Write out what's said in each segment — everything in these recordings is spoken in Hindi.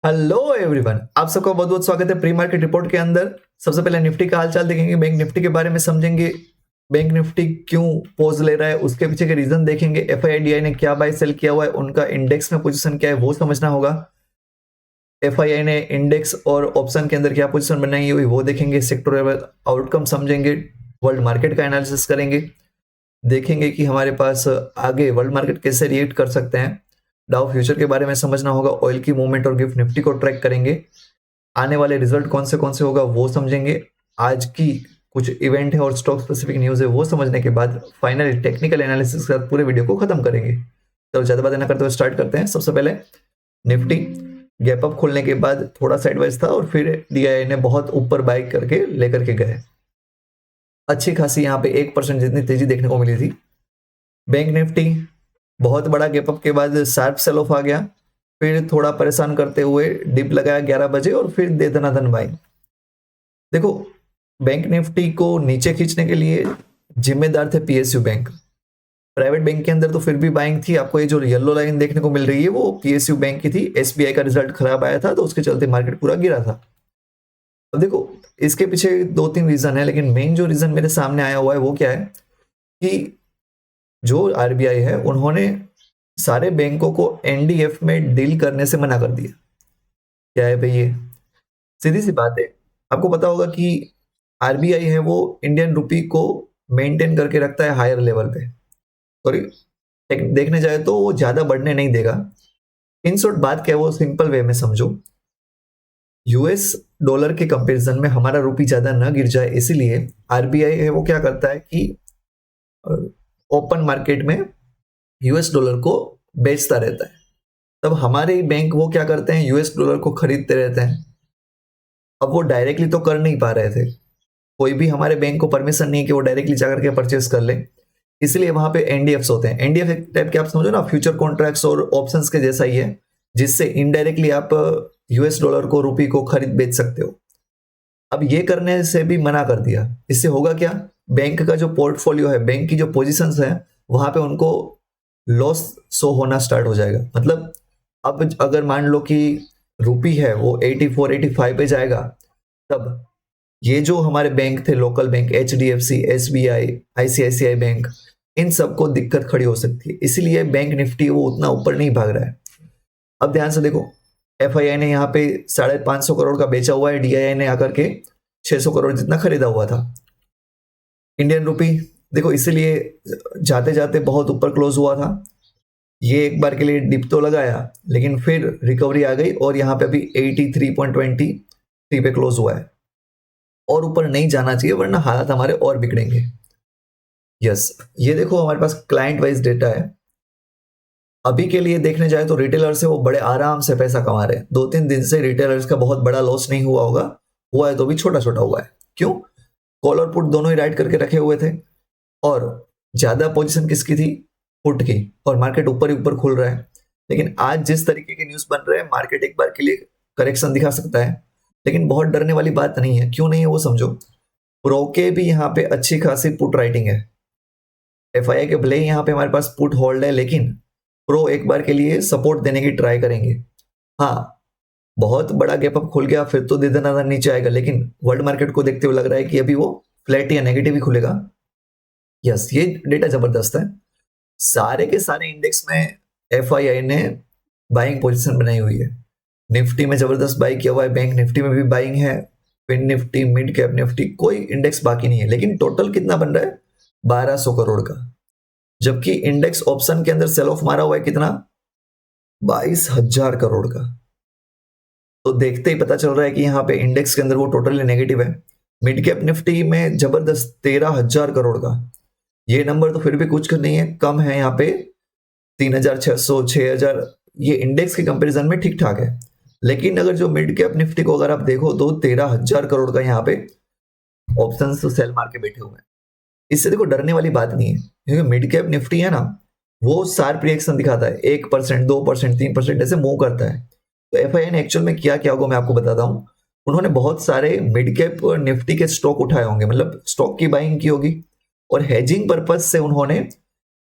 हेलो एवरीवन, आप सबका बहुत बहुत स्वागत है प्री मार्केट रिपोर्ट के अंदर। सबसे पहले निफ्टी का हालचाल देखेंगे, बैंक निफ्टी के बारे में समझेंगे, बैंक निफ्टी क्यों पोज ले रहा है उसके पीछे के रीजन देखेंगे, एफआईआई ने क्या बाय सेल किया हुआ है, उनका इंडेक्स में पोजीशन क्या है वो समझना होगा। एफआईआई ने इंडेक्स और ऑप्शन के अंदर क्या पोजीशन बनाई हुई वो देखेंगे, सेक्टोरल आउटकम समझेंगे, वर्ल्ड मार्केट का एनालिसिस करेंगे, देखेंगे कि हमारे पास आगे वर्ल्ड मार्केट कैसे रिएक्ट कर सकते हैं। डाउ फ्यूचर के बारे में समझना होगा, ऑयल की मूवमेंट और गिफ्ट निफ्टी को ट्रैक करेंगे, आने वाले रिजल्ट कौन से होगा वो समझेंगे, आज की कुछ इवेंट है और स्टॉक स्पेसिफिक न्यूज है वो समझने के बाद फाइनली टेक्निकल एनालिसिस के साथ पूरे वीडियो को खत्म करेंगे। तो ज्यादा बातें ना करते हुए स्टार्ट करते हैं। सबसे पहले निफ्टी गैप अप खोलने के बाद थोड़ा साइडवाइज था और फिर डीआईआई ने बहुत ऊपर बाय करके लेकर के गए, अच्छी खासी यहाँ पे 1% जितनी तेजी देखने को मिली थी। बैंक निफ्टी बहुत बड़ा गैप अप के बाद शार्प सेल ऑफ आ गया, फिर थोड़ा परेशान करते हुए डिप लगाया 11 बजे और फिर दे दनादन बाइंग। देखो, बैंक निफ्टी को नीचे खींचने के लिए जिम्मेदार थे पीएसयू बैंक। प्राइवेट बैंक के अंदर तो फिर भी बाइंग थी। आपको ये जो येलो लाइन देखने को मिल रही है वो पीएसयू बैंक की थी। एसबीआई का रिजल्ट खराब आया था तो उसके चलते मार्केट पूरा गिरा था। अब देखो, इसके पीछे दो तीन रीजन है, लेकिन मेन जो रीजन मेरे सामने आया हुआ है वो क्या है कि जो आरबीआई है उन्होंने सारे बैंकों को एनडीएफ में डील करने से मना कर दिया। क्या है भाई ये? सीधी सी बात है, आपको पता होगा कि आरबीआई है वो इंडियन रुपी को मेंटेन करके रखता है हायर लेवल पे। सॉरी, देखने जाए तो वो ज्यादा बढ़ने नहीं देगा। इन शॉर्ट बात क्या है वो सिंपल वे में समझो, यूएस डॉलर के कंपैरिजन में हमारा रुपी ज्यादा न गिर जाए, इसीलिए आरबीआई है वो क्या करता है कि ओपन मार्केट में यूएस डॉलर को बेचता रहता है। तब हमारे बैंक वो क्या करते हैं, यूएस डॉलर को खरीदते रहते हैं। अब वो डायरेक्टली तो कर नहीं पा रहे थे, कोई भी हमारे बैंक को परमिशन नहीं है कि वो डायरेक्टली जाकर के परचेस कर ले, इसलिए वहां पे एनडीएफ्स होते हैं। एनडीएफ टाइप के आप समझो ना, फ्यूचर कॉन्ट्रैक्ट्स और ऑप्शंस के जैसा ही है, जिससे इनडायरेक्टली आप यूएस डॉलर को रुपी को खरीद बेच सकते हो। अब ये करने से भी मना कर दिया। इससे होगा क्या, बैंक का जो पोर्टफोलियो है, बैंक की जो पोजीशंस है, वहां पे उनको लॉस शो होना स्टार्ट हो जाएगा। मतलब अब अगर मान लो कि रुपी है वो 84 85 पे जाएगा, तब ये जो हमारे बैंक थे, local bank, H D F C, S B I, ICICI bank, इन सबको दिक्कत खड़ी हो सकती है। इसीलिए बैंक निफ्टी वो उतना ऊपर नहीं भाग रहा है। अब ध्यान से देखो, एफआईआई ने यहाँ पे 550 करोड़ का बेचा हुआ है, डीआईआई ने आकर के 600 करोड़ जितना खरीदा हुआ था। इंडियन रुपी देखो, इसीलिए जाते जाते बहुत ऊपर क्लोज हुआ था। ये एक बार के लिए डिप तो लगाया, लेकिन फिर रिकवरी आ गई और यहाँ पे अभी 83.23 पे क्लोज हुआ है। और ऊपर नहीं जाना चाहिए वरना हालात हमारे और बिगड़ेंगे। यस, ये देखो हमारे पास क्लाइंट वाइज डेटा है। अभी के लिए देखने जाए तो रिटेलर से वो बड़े आराम से पैसा कमा रहे हैं। 2-3 दिन से रिटेलर्स का बहुत बड़ा लॉस नहीं हुआ होगा, हुआ है तो भी छोटा छोटा हुआ है। क्यों? कॉल और पुट दोनों ही राइट करके रखे हुए थे और ज्यादा पोजीशन किसकी थी? पुट की। और मार्केट ऊपर ही ऊपर खुल रहा है। लेकिन आज जिस तरीके के न्यूज बन रहे हैं, मार्केट एक बार के लिए करेक्शन दिखा सकता है, लेकिन बहुत डरने वाली बात नहीं है। क्यों नहीं है वो समझो। प्रो के भी यहाँ पे अच्छी खासी पुट राइटिंग है। एफआईआई के भले ही यहाँ पे हमारे पास पुट होल्ड है, लेकिन प्रो एक बार के लिए सपोर्ट देने की ट्राई करेंगे। हाँ, बहुत बड़ा गैप अप खुल गया फिर तो दे देना नीचे आएगा, लेकिन वर्ल्ड मार्केट को देखते हुए लग रहा है कि अभी वो फ्लैट या नेगेटिव ही खुलेगा। यस, ये डेटा जबरदस्त है। सारे के सारे इंडेक्स में एफआईआई ने बाइंग पोजीशन बनाई हुई है। निफ्टी में जबरदस्त बाई किया हुआ है, बैंक निफ्टी में भी बाइंग है, FinNifty, midcap Nifty, कोई इंडेक्स बाकी नहीं है। लेकिन टोटल कितना बन रहा है? 1200 करोड़ का। जबकि इंडेक्स ऑप्शन के अंदर सेल ऑफ मारा हुआ है कितना? 22,000 करोड़ का। तो देखते ही पता चल रहा है कि यहाँ पे इंडेक्स के अंदर वो टोटली नेगेटिव है। मिड कैप निफ्टी में जबरदस्त 13,000 करोड़ का। ये नंबर तो फिर भी कुछ नहीं है, कम है यहाँ पे 3,600, 6,000। ये इंडेक्स के कंपैरिजन में ठीक ठाक है। लेकिन अगर जो मिड कैप निफ्टी को अगर आप देखो तो 13,000 करोड़ का यहाँ पे ऑप्शन तो सेल मार के बैठे हुए हैं। इससे देखो डरने वाली बात नहीं है, क्योंकि मिड कैप निफ्टी है ना, वो शार्प रिएक्शन दिखाता है। 1%, 2%, 3% ऐसे मूव करता है। तो एफआईआई ने एक्चुअल में किया क्या होगा मैं आपको बताता हूँ। उन्होंने बहुत सारे मिड कैप निफ्टी के स्टॉक उठाए होंगे, मतलब स्टॉक की बाइंग की होगी, और हेजिंग पर्पज से उन्होंने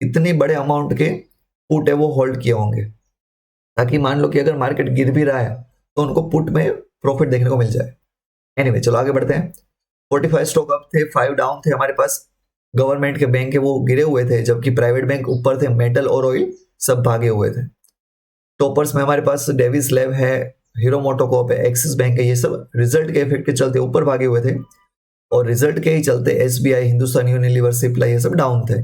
इतने बड़े अमाउंट के पुट है वो होल्ड किए होंगे, ताकि मान लो कि अगर मार्केट गिर भी रहा है तो उनको पुट में प्रॉफिट देखने को मिल जाए। एनीवे चलो आगे बढ़ते हैं। 45 स्टॉक अप थे, 5 डाउन थे हमारे पास। गवर्नमेंट के बैंक है वो गिरे हुए थे, जबकि प्राइवेट बैंक ऊपर थे, मेटल और ऑयल सब भागे हुए थे। टॉपर्स में हमारे पास डेविस लैब है, हीरो मोटोकॉप है, एक्सिस बैंक है, ये सब रिजल्ट के इफेक्ट के चलते ऊपर भागे हुए थे, और रिजल्ट के ही चलते एसबीआई, हिंदुस्तान यूनिलीवर, सिप्ला ये सब डाउन थे।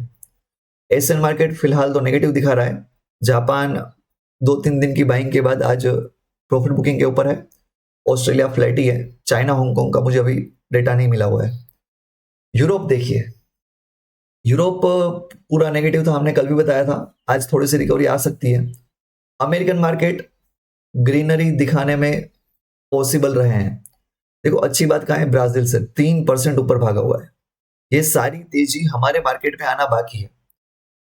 एशियन मार्केट फिलहाल तो नेगेटिव दिखा रहा है। जापान 2-3 दिन की बाइंग के बाद आज प्रॉफिट बुकिंग के ऊपर है। ऑस्ट्रेलिया फ्लैट ही है। चाइना हांगकांग का मुझे अभी डेटा नहीं मिला हुआ है। यूरोप देखिए, यूरोप पूरा नेगेटिव था, हमने कल भी बताया था। आज थोड़ी सी रिकवरी आ सकती है। अमेरिकन मार्केट ग्रीनरी दिखाने में पॉसिबल रहे हैं। देखो अच्छी बात कहाँ है, ब्राजील से 3% ऊपर भागा हुआ है। ये सारी तेजी हमारे मार्केट में आना बाकी है।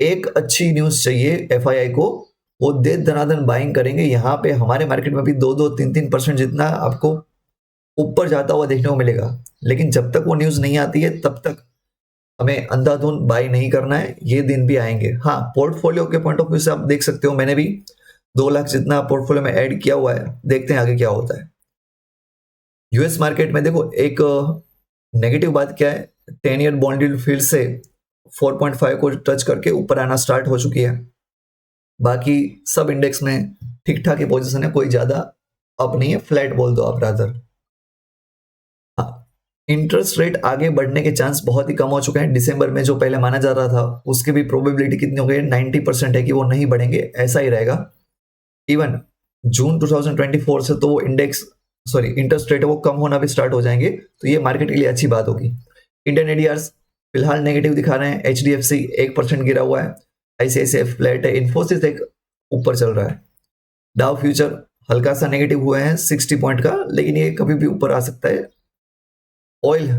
एक अच्छी न्यूज चाहिए एफआईआई को, वो दे दनादन बाइंग करेंगे। यहाँ पे हमारे मार्केट में भी 2-3% जितना आपको ऊपर जाता हुआ देखने को मिलेगा। लेकिन जब तक वो न्यूज नहीं आती है तब तक हमें अंधाधुंध बाई नहीं करना है। ये दिन भी आएंगे। हाँ, पोर्टफोलियो के पॉइंट ऑफ व्यू से आप देख सकते हो, मैंने भी 2 लाख जितना पोर्टफोलियो में ऐड किया हुआ है। देखते हैं आगे क्या होता है। यूएस मार्केट में देखो एक नेगेटिव बात क्या है, 10 ईयर बॉन्ड यील्ड फिर से 4.5 को टच करके ऊपर आना स्टार्ट हो चुकी है। बाकी सब इंडेक्स में ठीक ठाक ही पोजीशन है, कोई ज्यादा अप नहीं है, फ्लैट बोल दो आप रादर। इंटरेस्ट रेट आगे बढ़ने के चांस बहुत ही कम हो चुके हैं। दिसंबर में जो पहले माना जा रहा था उसकी भी प्रोबेबिलिटी कितनी हो गई है, 90% है कि वो नहीं बढ़ेंगे, ऐसा ही रहेगा। इवन जून 2024 से तो वो इंटरेस्ट रेट है वो कम होना भी स्टार्ट हो जाएंगे, तो ये मार्केट के लिए अच्छी बात होगी। इंडियन एडीआर्स फिलहाल नेगेटिव दिखा रहे हैं। एचडीएफसी 1% गिरा हुआ है, आईसीआईसीआई फ्लैट है, इन्फोसिस एक ऊपर चल रहा है। डाउ फ्यूचर हल्का सा नेगेटिव हुए हैं 60 पॉइंट का, लेकिन ये कभी भी ऊपर आ सकता है। ऑयल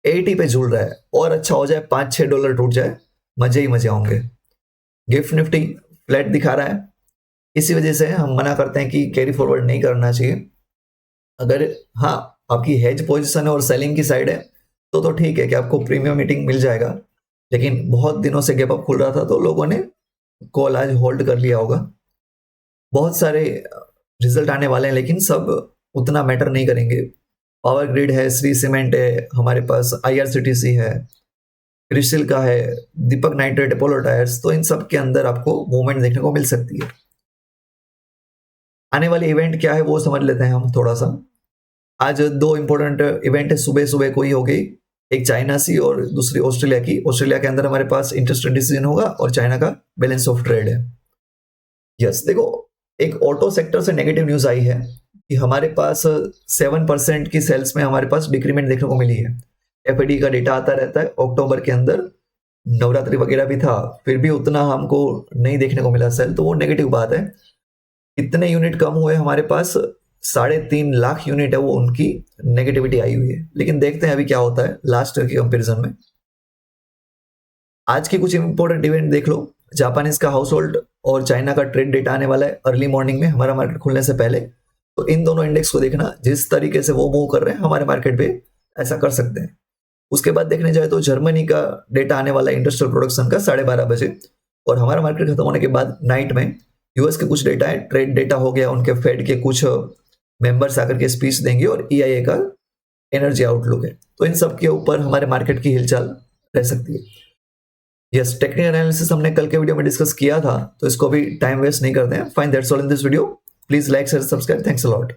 80 पे झूल रहा है, और अच्छा हो जाए $5-6 टूट जाए, मजे ही मजे होंगे। गिफ्ट निफ्टी फ्लैट दिखा रहा है, इसी वजह से हम मना करते हैं कि कैरी फॉरवर्ड नहीं करना चाहिए। अगर हाँ आपकी हेज पोजीशन है और सेलिंग की साइड है तो ठीक है कि आपको प्रीमियम मीटिंग मिल जाएगा। लेकिन बहुत दिनों से गैप अप खुल रहा था तो लोगों ने कॉल आज होल्ड कर लिया होगा। बहुत सारे रिजल्ट आने वाले हैं, लेकिन सब उतना मैटर नहीं करेंगे। पावर ग्रिड है, श्री सीमेंट है, हमारे पास आईआरसीटीसी है, क्रिस्टल का है, दीपक नाइट्रेट, अपोलो टायर्स, तो इन सब के अंदर आपको मूवमेंट देखने को मिल सकती है। आने वाली इवेंट क्या है वो समझ लेते हैं हम थोड़ा सा। आज 2 इंपॉर्टेंट इवेंट है, सुबह सुबह कोई हो गई, एक चाइना सी और दूसरी ऑस्ट्रेलिया की। ऑस्ट्रेलिया के अंदर हमारे पास इंटरेस्ट रेट डिसीजन होगा और चाइना का बैलेंस ऑफ ट्रेड है। यस देखो, एक ऑटो सेक्टर से नेगेटिव न्यूज आई है कि हमारे पास 7% की सेल्स में हमारे पास डिक्रीमेंट देखने को मिली है। एफआईडी का डेटा आता रहता है, अक्टूबर के अंदर नवरात्रि वगैरह भी था, फिर भी उतना हमको नहीं देखने को मिला सेल, तो वो नेगेटिव बात है। इतने यूनिट कम हुए हमारे पास, 3.5 लाख यूनिट है वो, उनकी नेगेटिविटी आई हुई है। लेकिन देखते हैं अभी क्या होता है लास्ट ईयर के कंपेरिजन में। आज की कुछ इंपॉर्टेंट इवेंट देख लो। जापानीज का हाउस होल्ड और चाइना का ट्रेड डेटा आने वाला है अर्ली मॉर्निंग में, हमारा मार्केट खुलने से पहले। तो इन दोनों इंडेक्स को देखना, जिस तरीके से वो मूव कर रहे हैं हमारे मार्केट पे ऐसा कर सकते हैं। उसके बाद देखने जाए तो जर्मनी का डेटा आने वाला है इंडस्ट्रियल प्रोडक्शन का 12:30 बजे, और हमारा मार्केट खत्म होने के बाद नाइट में यूएस के कुछ डेटा है, ट्रेड डेटा हो गया, उनके फेड के कुछ मेंबर्स आकर के स्पीच देंगे, और ईआईए का एनर्जी आउटलुक है। तो इन सब के ऊपर हमारे मार्केट की हिलचाल रह सकती है। यस, टेक्निकल एनालिसिस हमने कल के वीडियो में डिस्कस किया था, तो इसको भी टाइम वेस्ट नहीं करते हैं। Fine, that's all in this video. Please like, share, subscribe. Thanks a lot.